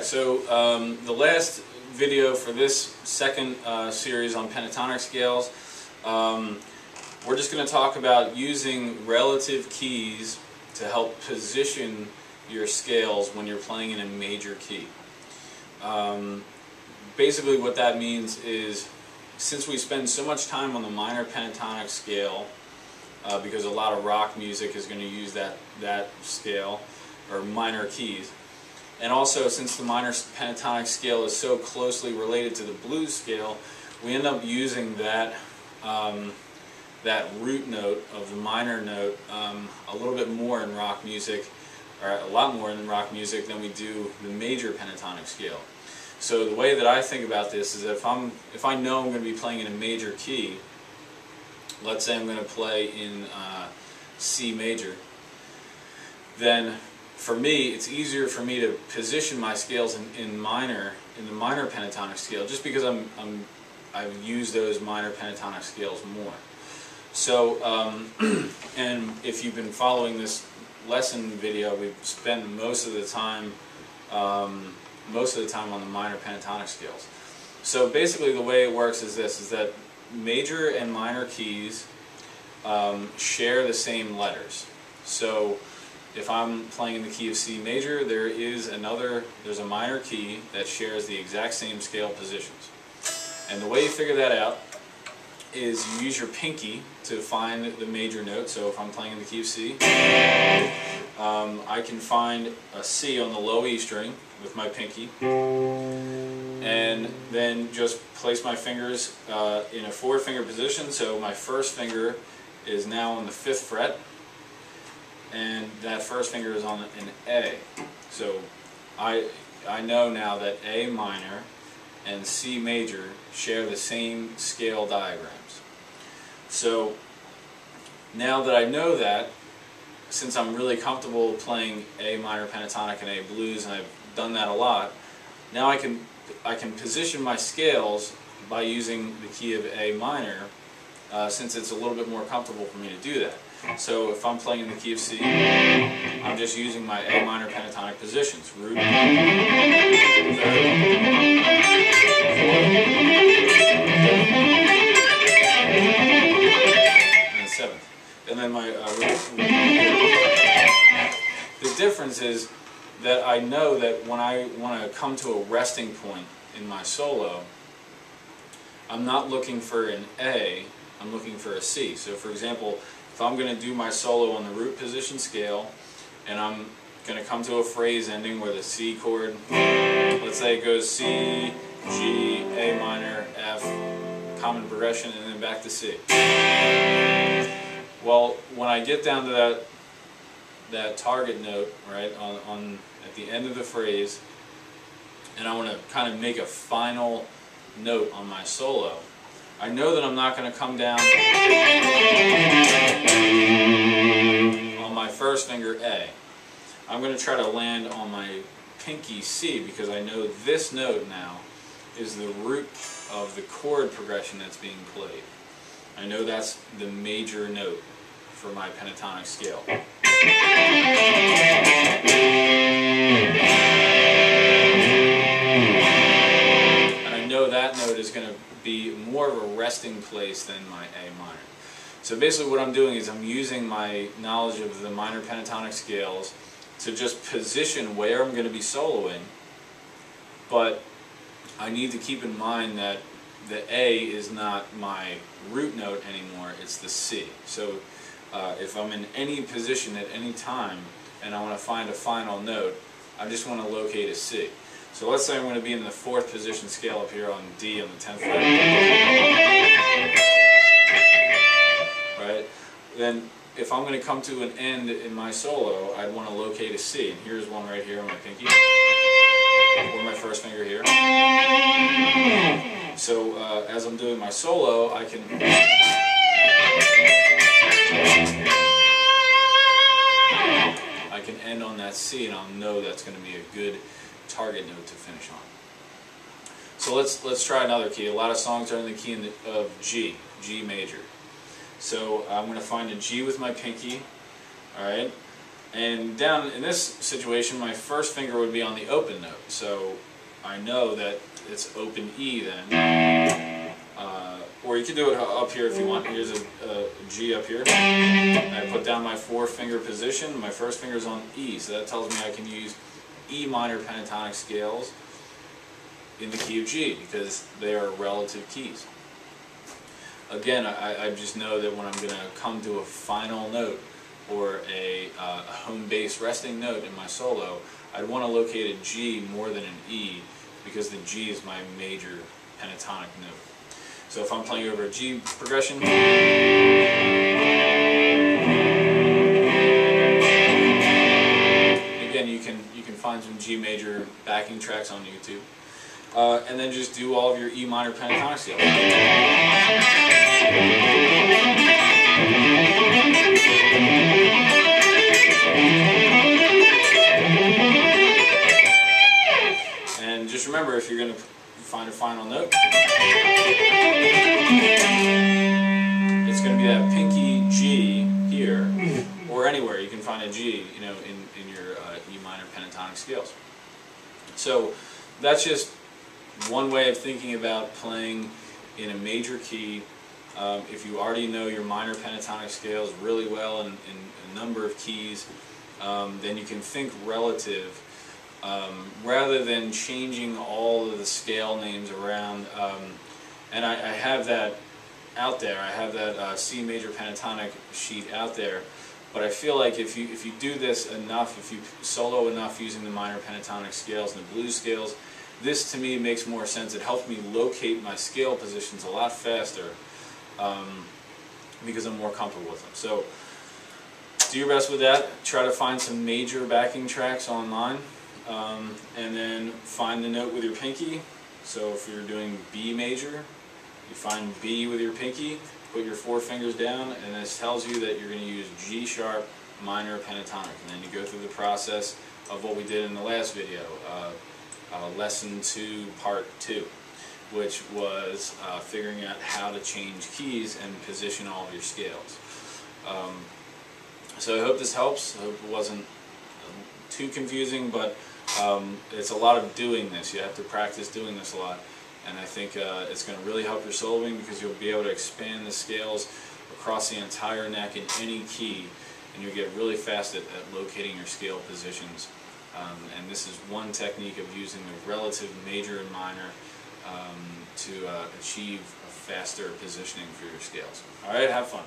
So the last video for this second series on pentatonic scales, we're just going to talk about using relative keys to help position your scales when you're playing in a major key. Basically what that means is, since we spend so much time on the minor pentatonic scale, because a lot of rock music is going to use that scale, or minor keys, and also since the minor pentatonic scale is so closely related to the blues scale, we end up using that root note of the minor note a little bit more in rock music, or a lot more in rock music than we do the major pentatonic scale. So the way that I think about this is that if I know I'm going to be playing in a major key, let's say I'm going to play in C major, then for me it's easier for me to position my scales in the minor pentatonic scale, just because I've used those minor pentatonic scales more. So and if you've been following this lesson video, we've spent most of the time on the minor pentatonic scales. So basically the way it works is this, is that major and minor keys share the same letters. So if I'm playing in the key of C major, there's a minor key that shares the exact same scale positions. And the way you figure that out is you use your pinky to find the major note. So if I'm playing in the key of C, I can find a C on the low E string with my pinky, and then just place my fingers in a 4-finger position. So my first finger is now on the 5th fret, and that first finger is on an A. So I know now that A minor and C major share the same scale diagrams. So now that I know that, since I'm really comfortable playing A minor pentatonic and A blues, and I've done that a lot, now I can position my scales by using the key of A minor, since it's a little bit more comfortable for me to do that. So if I'm playing in the key of C, I'm just using my A minor pentatonic positions: root, 3rd, 4th, and 7th. And then my the difference is that I know that when I want to come to a resting point in my solo, I'm not looking for an A, I'm looking for a C. So for example, if I'm going to do my solo on the root position scale, and I'm going to come to a phrase ending with a C chord, let's say it goes C, G, A minor, F, common progression, and then back to C. Well, when I get down to that target note, right, at the end of the phrase, and I want to kind of make a final note on my solo, I know that I'm not going to come down on my first finger A. I'm going to try to land on my pinky C, because I know this note now is the root of the chord progression that's being played. I know that's the major note for my pentatonic scale. And I know that note is going to be more of a resting place than my A minor. So basically what I'm doing is I'm using my knowledge of the minor pentatonic scales to just position where I'm going to be soloing, but I need to keep in mind that the A is not my root note anymore, it's the C. So if I'm in any position at any time and I want to find a final note, I just want to locate a C. So let's say I'm going to be in the 4th position scale up here on D on the 10th fret. Right? Then if I'm going to come to an end in my solo, I'd want to locate a C. And here's one right here on my pinky, or my first finger here. So as I'm doing my solo, I can end on that C, and I'll know that's going to be a good target note to finish on. So let's try another key. A lot of songs are in the key of G major. So I'm going to find a G with my pinky, all right, And down in this situation, my first finger would be on the open note, so I know that it's open E then. Or you can do it up here if you want. Here's a G up here. I put down my 4-finger position. My first finger is on E, so that tells me I can use E minor pentatonic scales in the key of G because they are relative keys. Again, I just know that when I'm going to come to a final note or a home bass resting note in my solo, I'd want to locate a G more than an E because the G is my major pentatonic note. So if I'm playing over a G progression, again you can find some G major backing tracks on YouTube, and then just do all of your E minor pentatonic scales. And just remember, if you're going to find a final note, it's going to be that pinky G here, or anywhere you can find a G, you know, in your E minor pentatonic scales. So that's just one way of thinking about playing in a major key. If you already know your minor pentatonic scales really well in a number of keys, then you can think relative. Rather than changing all of the scale names around, and I have that out there. I have that C major pentatonic sheet out there, but I feel like if you do this enough, if you solo enough using the minor pentatonic scales and the blues scales, this to me makes more sense. It helps me locate my scale positions a lot faster because I'm more comfortable with them. So do your best with that. Try to find some major backing tracks online. And then find the note with your pinky. So if you're doing B major, you find B with your pinky, put your 4 fingers down, and this tells you that you're going to use G sharp minor pentatonic. And then you go through the process of what we did in the last video, lesson 2 part 2, which was figuring out how to change keys and position all of your scales. So I hope this helps. I hope it wasn't too confusing, but it's a lot of doing this. You have to practice doing this a lot, and I think it's going to really help your soloing because you'll be able to expand the scales across the entire neck in any key, and you'll get really fast at locating your scale positions. And this is one technique of using the relative major and minor to achieve a faster positioning for your scales. Alright, have fun.